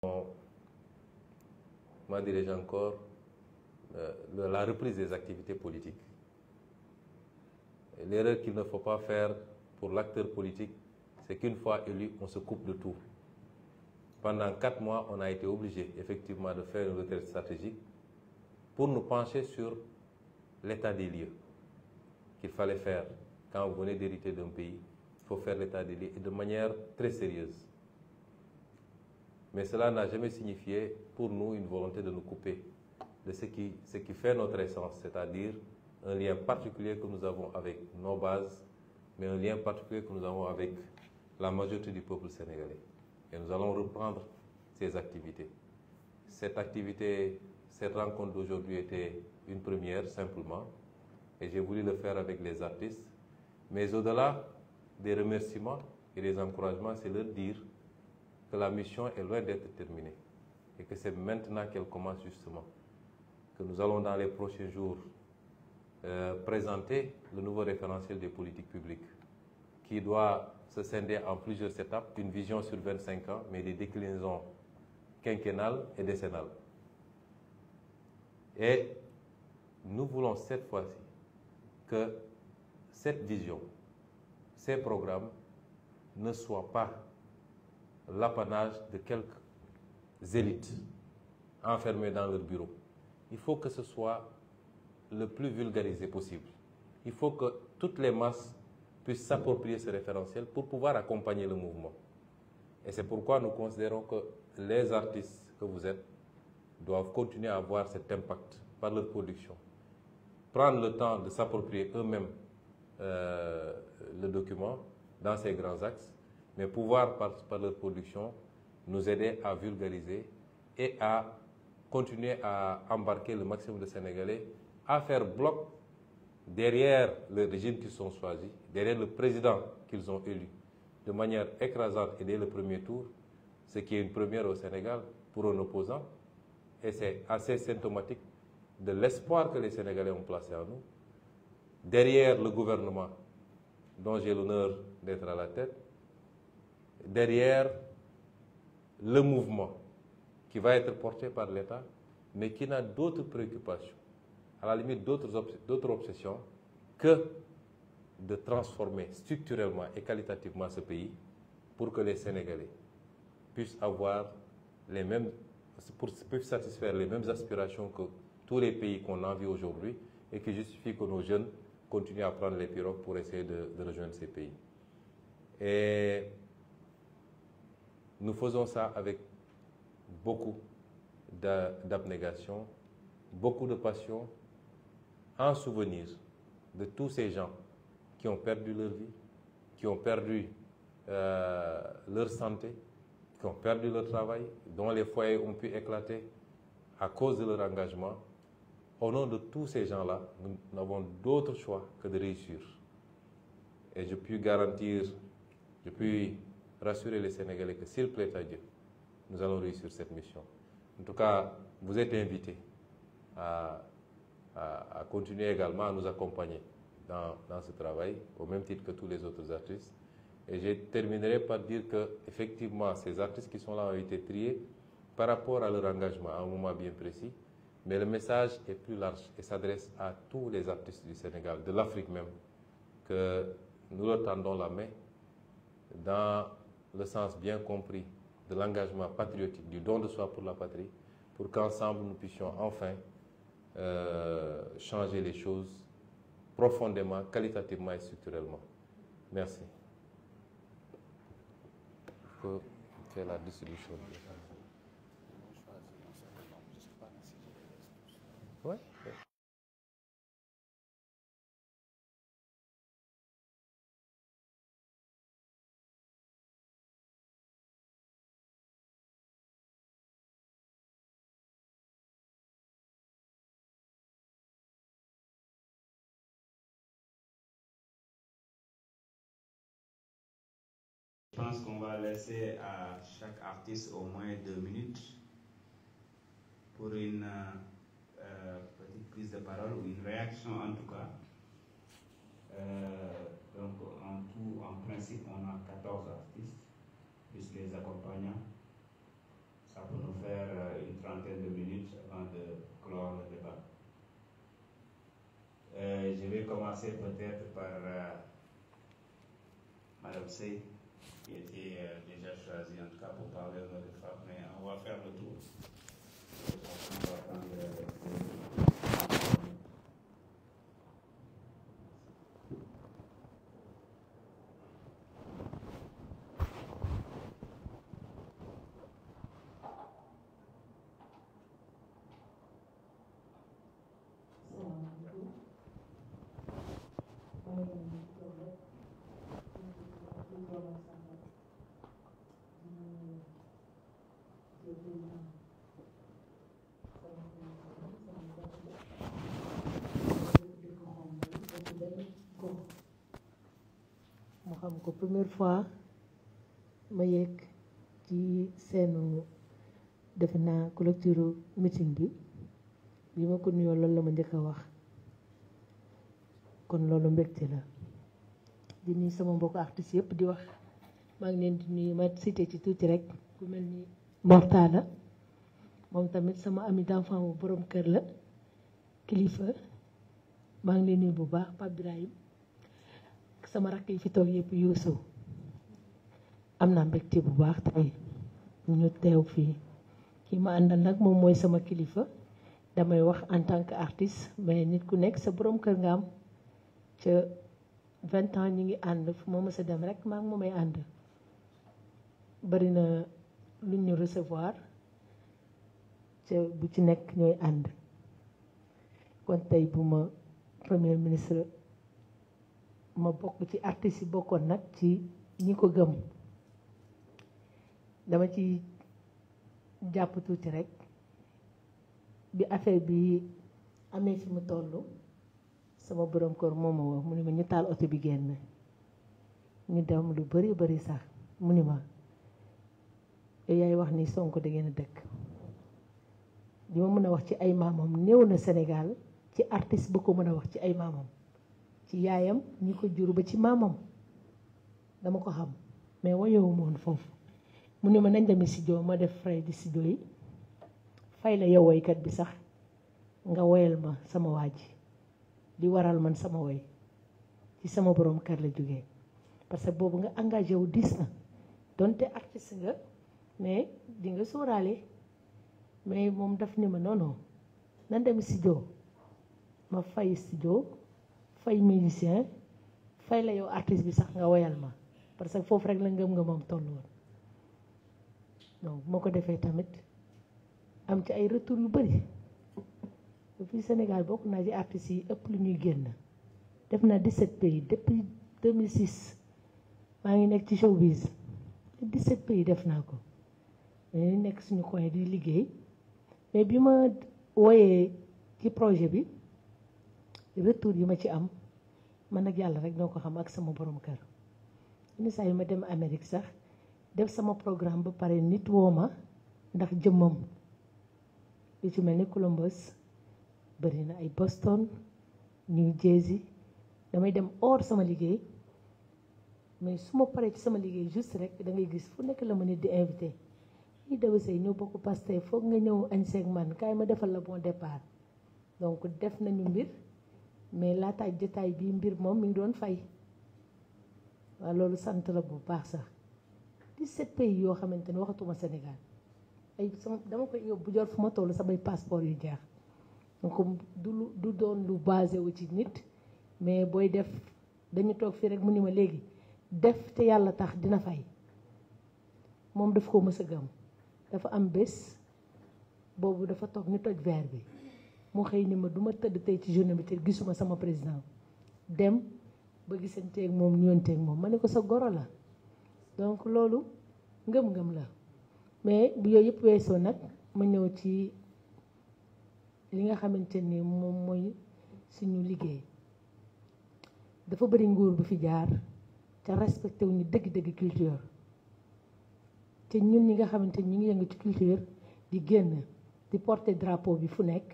Comment dirais-je encore, la reprise des activités politiques. L'erreur qu'il ne faut pas faire pour l'acteur politique, c'est qu'une fois élu, on se coupe de tout. Pendant 4 mois, on a été obligé effectivement de faire une retraite stratégique pour nous pencher sur l'état des lieux qu'il fallait faire. Quand vous venez d'hériter d'un pays, il faut faire l'état des lieux et de manière très sérieuse. Mais cela n'a jamais signifié pour nous une volonté de nous couper de ce qui fait notre essence, c'est-à-dire un lien particulier que nous avons avec nos bases, mais un lien particulier que nous avons avec la majorité du peuple sénégalais. Et nous allons reprendre ces activités. Cette rencontre d'aujourd'hui était une première, simplement, et j'ai voulu le faire avec les artistes. Mais au-delà des remerciements et des encouragements, c'est leur dire que la mission est loin d'être terminée et que c'est maintenant qu'elle commence justement. Que nous allons dans les prochains jours présenter le nouveau référentiel des politiques publiques qui doit se scinder en plusieurs étapes, une vision sur 25 ans, mais des déclinaisons quinquennales et décennales. Et nous voulons cette fois-ci que cette vision, ces programmes ne soient pas l'apanage de quelques élites enfermées dans leur bureau. Il faut que ce soit le plus vulgarisé possible. Il faut que toutes les masses puissent s'approprier ce référentiel pour pouvoir accompagner le mouvement. Et c'est pourquoi nous considérons que les artistes que vous êtes doivent continuer à avoir cet impact par leur production. Prendre le temps de s'approprier eux-mêmes le document dans ses grands axes, mais pouvoir, par leur production, nous aider à vulgariser et à continuer à embarquer le maximum de Sénégalais, à faire bloc derrière le régime qu'ils ont choisi, derrière le président qu'ils ont élu, de manière écrasante et dès le premier tour, ce qui est une première au Sénégal pour un opposant, et c'est assez symptomatique de l'espoir que les Sénégalais ont placé en nous, derrière le gouvernement dont j'ai l'honneur d'être à la tête, derrière le mouvement qui va être porté par l'État, mais qui n'a d'autres préoccupations, à la limite d'autres obsessions, que de transformer structurellement et qualitativement ce pays pour que les Sénégalais puissent avoir les mêmes, puissent satisfaire les mêmes aspirations que tous les pays qu'on envie aujourd'hui et qui justifient que nos jeunes continuent à prendre les pirogues pour essayer de rejoindre ces pays. Et nous faisons ça avec beaucoup d'abnégation, beaucoup de passion, en souvenir de tous ces gens qui ont perdu leur vie, qui ont perdu leur santé, qui ont perdu leur travail, dont les foyers ont pu éclater à cause de leur engagement. Au nom de tous ces gens-là, nous n'avons d'autre choix que de réussir. Et je puis garantir, je puis rassurer les Sénégalais que s'il plaît à Dieu, nous allons réussir cette mission. En tout cas, vous êtes invités à continuer également à nous accompagner dans ce travail, au même titre que tous les autres artistes. Et je terminerai par dire que, effectivement, ces artistes qui sont là ont été triés par rapport à leur engagement à un moment bien précis, mais le message est plus large et s'adresse à tous les artistes du Sénégal, de l'Afrique même, que nous leur tendons la main dans le sens bien compris de l'engagement patriotique, du don de soi pour la patrie, pour qu'ensemble nous puissions enfin changer les choses profondément, qualitativement et structurellement. Merci. Je peux faire la distribution. Ouais. Je pense qu'on va laisser à chaque artiste au moins 2 minutes pour une petite prise de parole ou une réaction en tout cas. Donc en principe, on a 14 artistes, plus les accompagnants. Ça peut trentaine de minutes avant de clore le débat. Je vais commencer peut-être par Madame Sey, qui était déjà choisie en tout cas pour parler au nom des femmes, mais on va faire le tour. On va prendre mu xam ko première fois ma yegg ci seenu defe naa clôture meeting bi ma ko nuyoo loolu la ma njëkk a wax kon loolu mbégte la di nuyu sama mbokku artistes yëpp di wax maa ngi leen di nuyu ma cité ci tuuti rek ku mel ni Mortala moom tamit sama ami d'enfant bu borom kër la kilifa maa ngi leen nuyu bu baax Pape Birahim sama rakk yi fi toog yëpp Youssou am naa mbégte bu baax tey ñu teew fii kii ma àndal nag moom mooy sama kilifa damay wax en tant que artiste mais nit ku nekk sa borom kër nga am ca 20 ans ñu ngi ànd fu ma mës a dem rek maa ngi moomay ànd bari na lu ñu recevoir ca bu ci nekk ñooy ànd kon tey bu ma premier ministre ma bokk ci artistes yi bokkoon nag ci ñi ko gëm dama ci jàpp tuuti rek bi affaire bi amee fi mu toll sama borom kër moo ma wax mu ni ma ñu taal oto bi génn ñu dem lu bari sax mu ni ma yaay wax ni Sonko da ngeen a dëkk li ma mën a wax ci ay maamam néew na Sénégal ci artiste bu ko mën a wax ci ay maamam ci yaayam ñi ko jur ba ci maamam dama ko xam mais woyowu moon foofu mu ne ma nañ demi studio ma def frais di studio yi fay la yow woykat bi sax nga woyal ma sama waa ji li waral man sama woy ci sama borom kër la jógee parce que boobu nga engagé wu diis na donte artiste nga mais di nga sóoraale mais moom daf ni ma non nan dem studio ma fay studio fay musicien fay la yow artiste bi sax nga woyal ma parce que foofu rek la ngëm-ngëmam toll woon donc moo ko defee tamit am ci ay retour yu bari fii Sénégal bokk naa ci artistes yi ëpp lu ñuy génn def naa 17 pays depuis 2006 maa ngi nekk ci showbiz 17 pays def naa ko mais nekk suñu coin di liggéey mais bi ma woyee ci projet bi retour yi ma ci am man ak yàlla rek ñoo ko xam ak sama borom kër yenn saa yi ma dem Amérique sax def sama programme ba pare nit woo ma ndax jëmmam lu ci mel ni Columbus bari na ay Boston New Jersey damay dem hors sama liggéey mais su ma paree ci sama liggéey juste rek da ngay gis fu nekk la ma nit di invité yi dawa say ñëw bokk Pastef foog nga ñëw añ seeg man kaay ma defal la bon départ donc def nañu mbir mais laataay jotaay bii mbir moom mi ngi doon fay waaw loolu sant la bu baax sax 17 pays yoo xamante ne waxatuma Sénégal ay sama dama koy yóbbu bu jot fu ma toll samay passeport yu jeex donc du doon lu basé wu ci nit mais booy def dañu toog fii rek mu ni ma léegi def te yàlla tax dina fay moom daf ko mës a gëm dafa am bés boobu dafa toog ñu toj verre bi mu xëy ni ma du ma tëdd tey ci journée bi te gisuma sama président dem ba gisanteeg moom ñoonteeg moom ma ne ko sa goro la donc loolu ngëm-ngëm la mais bu yooyu yëpp weesoo nag ma ñëw ci li nga xamante ni moom mooy suñu liggéey dafa bari nguur bu fi jaar te respecté wuñu dëgg-dëgg culture te ñun ñi nga xamante ni ñu ngi yëngu ci culture di génn di porter drapeau bi fu nekk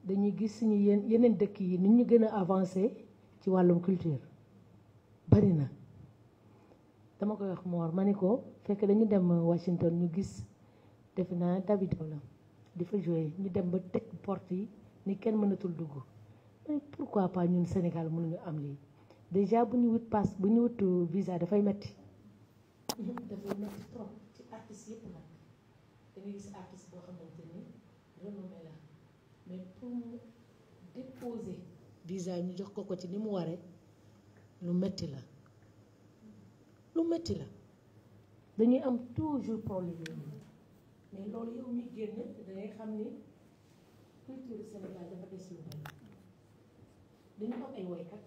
dañuy gis suñu yeneen dëkk yi ni ñu gën a avancé ci wàllum culture bari na dama koy wax Mor ma ni ko fekk dañu dem Washington ñu gis defe naa David la di fa jouer ñu dem ba teg porte yi ni kenn mënatul dugg mais pourquoi pas ñun Sénégal mënuñu am lii déjà bu ñu wut passe bu ñu wut visa dafay metti dafay metti trop ci artistes yëpp nag da ngay gis artiste boo xamante ni renommé la mais pour mu déposer visa ñu jox ko ci ni mu waree lu metti la dañuy am toujours problème yooyu mais loolu yow mi génn dangay xam ni culture Sénégal dafa des lu bari dañu am ay woykat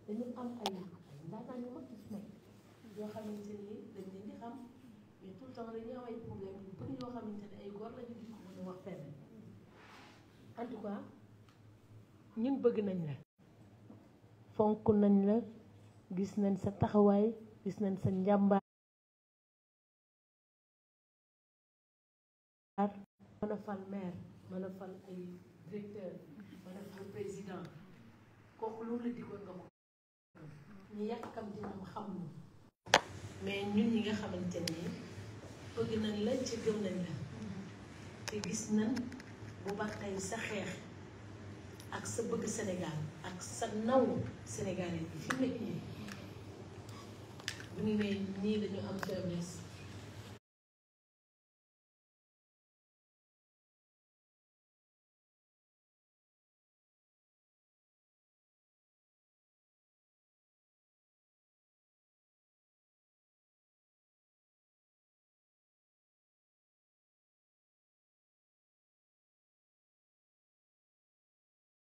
dañu am ay ndaanaan yu mag ci nekk yoo xamante ni dañ leen di xam mais tout le temps dañuy am ay problème yu bëri yoo xamante ne ay góor lañu di ko mën a wax fenn en tout cas ñun bëgg nañ la fonk nañ la gis nañ sa taxawaay gis nañ sa njàmbaar mën a fal maire mën a fal ay directeur mën a fal président kooku loolu la diggoon nga ko ñu yàkkam di moom xam nu mais ñun ñi nga xamante ni bëgg nañ la ci gëm nañ la te gis nañ bu baax tey sa xeex ak sa bëgg Sénégal ak sa naw Sénégalais bi fi mu nekk nii bu ñu nee nii dañu am faiblesse